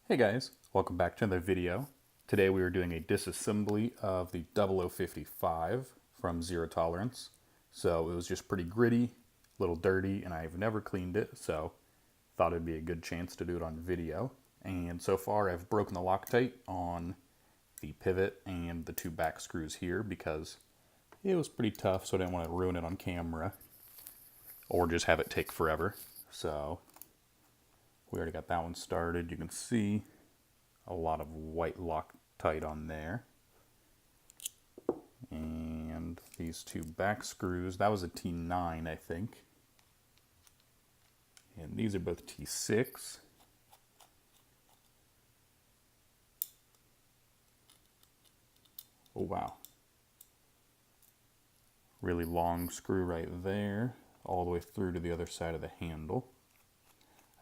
Hey guys, welcome back to another video. Today we are doing a disassembly of the 0055 from Zero Tolerance. So it was just pretty gritty, a little dirty, and I've never cleaned it, so thought it'd be a good chance to do it on video. And so far I've broken the Loctite on the pivot and the two back screws here because it was pretty tough, so I didn't want to ruin it on camera or just have it take forever. So we already got that one started. You can see a lot of white Loctite on there. And these two back screws, that was a T9, I think. And these are both T6. Oh wow. Really long screw right there, all the way through to the other side of the handle.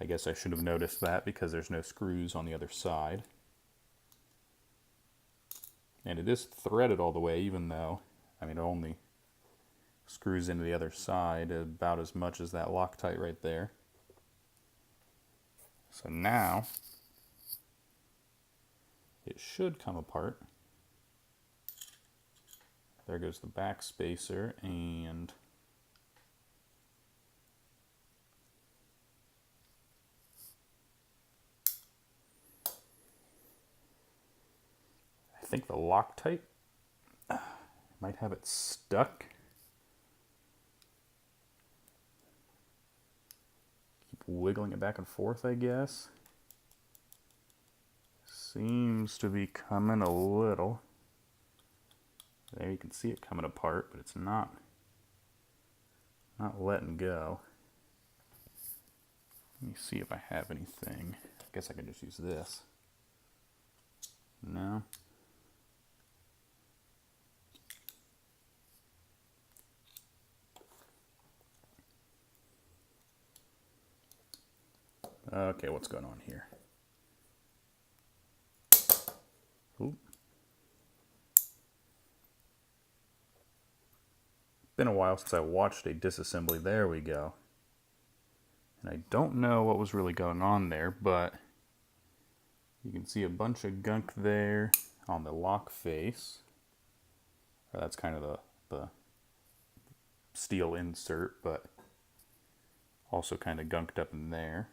I guess I should have noticed that because there's no screws on the other side. And it is threaded all the way, even though, it only screws into the other side about as much as that Loctite right there. So now, it should come apart. There goes the back spacer, and I think the Loctite might have it stuck. Keep wiggling it back and forth, I guess. Seems to be coming a little. There you can see it coming apart, but it's not letting go. Let me see if I have anything. I guess I can just use this. No. Okay, what's going on here? Ooh. Been a while since I watched a disassembly. There we go. And I don't know what was really going on there, but you can see a bunch of gunk there on the lock face. Or that's kind of the steel insert, but also kind of gunked up in there.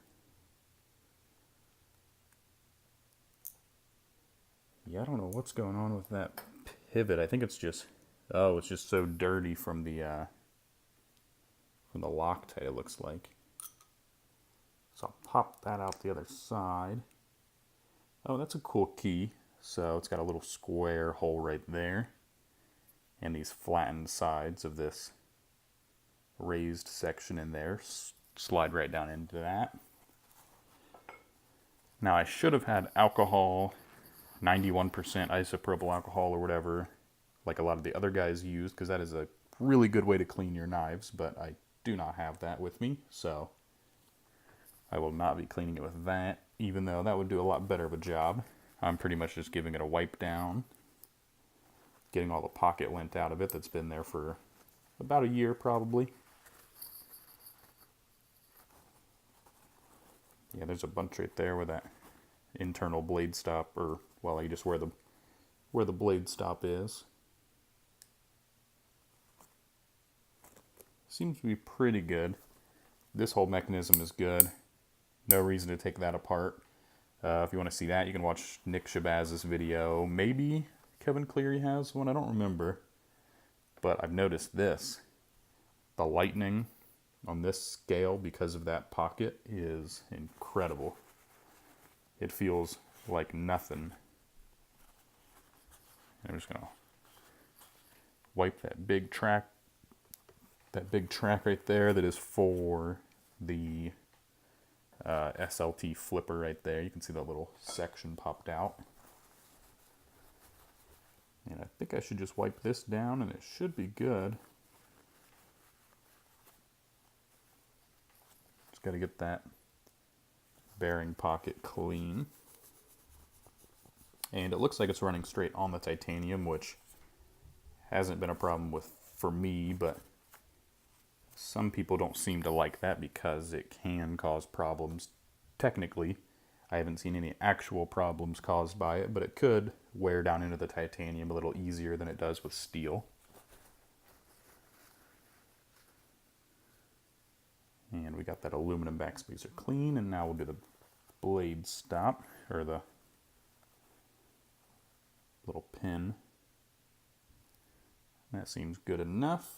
Yeah, I don't know what's going on with that pivot. I think it's just, it's just so dirty from the Loctite, it looks like. So I'll pop that out the other side. Oh, that's a cool key. So it's got a little square hole right there. And these flattened sides of this raised section in there slide right down into that. Now I should have had alcohol, 91% isopropyl alcohol or whatever, like a lot of the other guys use, because that is a really good way to clean your knives, but I do not have that with me, so I will not be cleaning it with that, even though that would do a lot better of a job. I'm pretty much just giving it a wipe down, getting all the pocket lint out of it that's been there for about a year probably. Yeah, there's a bunch right there where that internal blade stop, or well, I just where the blade stop is. Seems to be pretty good. This whole mechanism is good. No reason to take that apart. If you want to see that, you can watch Nick Shabazz's video. Maybe Kevin Cleary has one, I don't remember. But I've noticed this. The lightning on this scale, because of that pocket, is incredible. It feels like nothing. I'm just gonna wipe that big track right there that is for the SLT flipper right there. You can see that little section popped out. And I think I should just wipe this down and it should be good. Just got to get that bearing pocket clean. And it looks like it's running straight on the titanium, which hasn't been a problem for me, but some people don't seem to like that because it can cause problems technically I haven't seen any actual problems caused by it, but it could wear down into the titanium a little easier than it does with steel. And we got that aluminum backspacer clean, and now we'll do the blade stop, or the little pin. That seems good enough.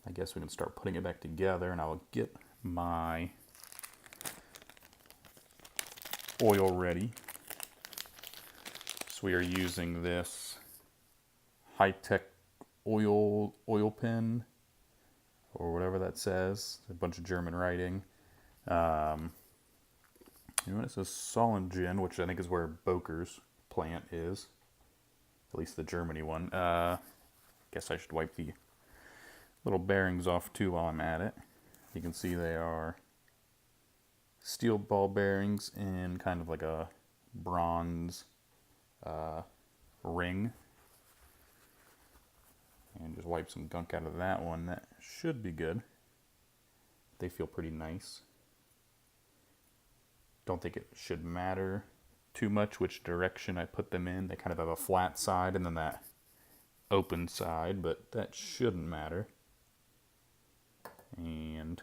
I guess we can start putting it back together, and I'll get my oil ready. So we are using this high-tech oil pen, or whatever that says. A bunch of German writing. You know, it says Solingen, which I think is where Boker's plant is. At least the Germany one. Guess I should wipe the little bearings off too while I'm at it. You can see they are steel ball bearings in kind of like a bronze ring. And just wipe some gunk out of that one. That should be good. They feel pretty nice. Don't think it should matter too much which direction I put them in. They kind of have a flat side and then that open side, but that shouldn't matter. And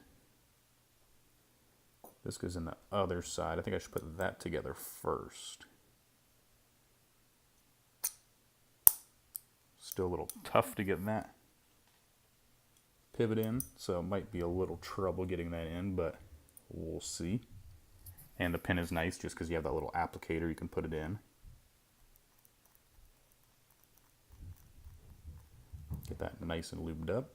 this goes in the other side. I think I should put that together first. Still a little tough to get that pivot in, so it might be a little trouble getting that in, but we'll see. And the pin is nice just because you have that little applicator you can put it in. Get that nice and lubed up.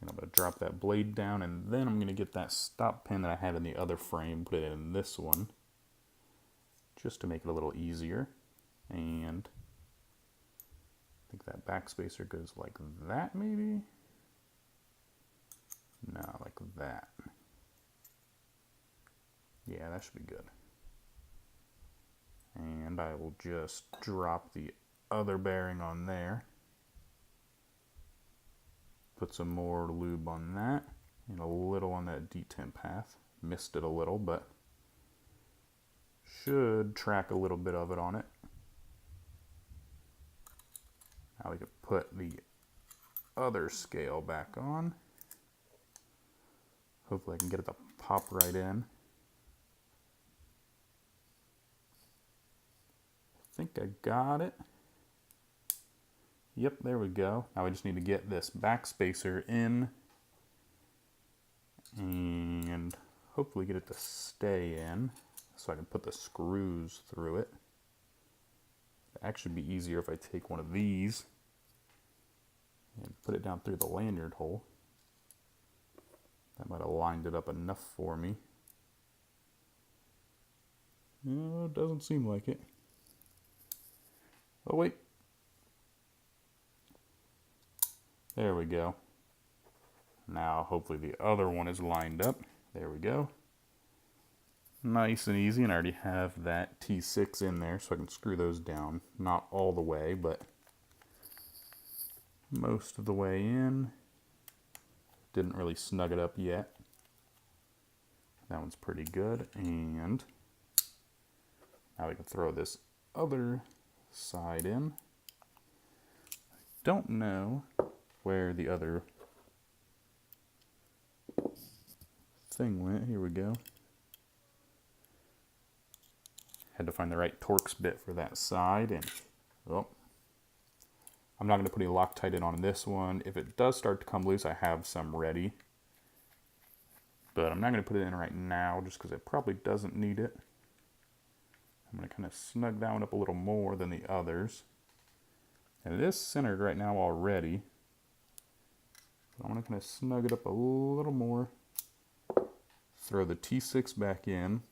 And I'm going to drop that blade down, and then I'm going to get that stop pin that I had in the other frame, put it in this one, just to make it a little easier. And I think that backspacer goes like that, maybe? No, like that. Yeah, that should be good. And I will just drop the other bearing on there. Put some more lube on that, and a little on that detent path. Missed it a little, but should track a little bit of it on it. Now we can put the other scale back on. Hopefully I can get it to pop right in. I think I got it. Yep, there we go. Now we just need to get this backspacer in and hopefully get it to stay in so I can put the screws through it. It'd actually be easier if I take one of these and put it down through the lanyard hole. That might have lined it up enough for me. No, it doesn't seem like it. Oh wait. There we go. Now hopefully the other one is lined up. There we go. Nice and easy, and I already have that T6 in there so I can screw those down. Not all the way, but most of the way in. Didn't really snug it up yet. That one's pretty good. And now we can throw this other side in. I don't know where the other thing went. Here we go. Had to find the right Torx bit for that side, and well, I'm not going to put any Loctite in on this one. If it does start to come loose, I have some ready, but I'm not going to put it in right now just because it probably doesn't need it. I'm going to kind of snug that one up a little more than the others, and it is centered right now already. So I'm going to kind of snug it up a little more, throw the T6 back in,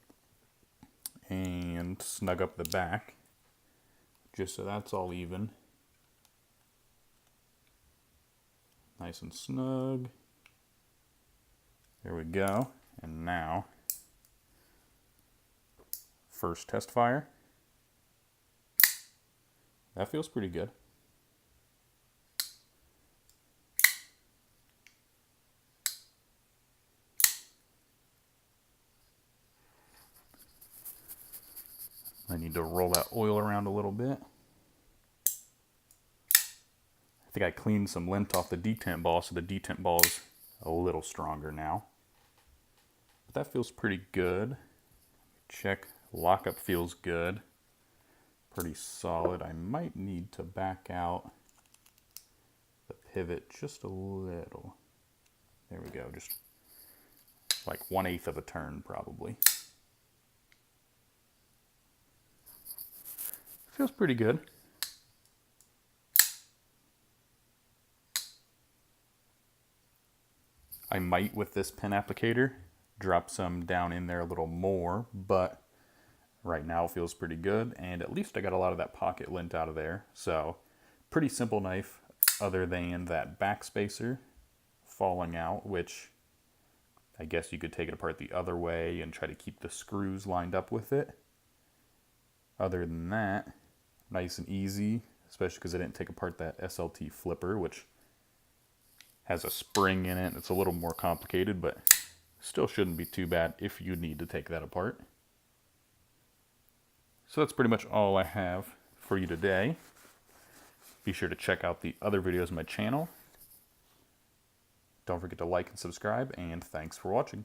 and snug up the back, just so that's all even. Nice and snug. There we go. And now, first test fire. That feels pretty good. I need to roll that oil around a little bit. I think I cleaned some lint off the detent ball, so the detent ball is a little stronger now. But that feels pretty good. Check, lockup feels good. Pretty solid. I might need to back out the pivot just a little. There we go, just like 1/8 of a turn probably. Feels pretty good. I might, with this pen applicator, drop some down in there a little more, but right now it feels pretty good, and at least I got a lot of that pocket lint out of there. So pretty simple knife, other than that back spacer falling out, which I guess you could take it apart the other way and try to keep the screws lined up with it. Other than that, nice and easy, especially because I didn't take apart that SLT flipper, which has a spring in it. It's a little more complicated, but still shouldn't be too bad if you need to take that apart. So that's pretty much all I have for you today. Be sure to check out the other videos on my channel. Don't forget to like and subscribe, and thanks for watching.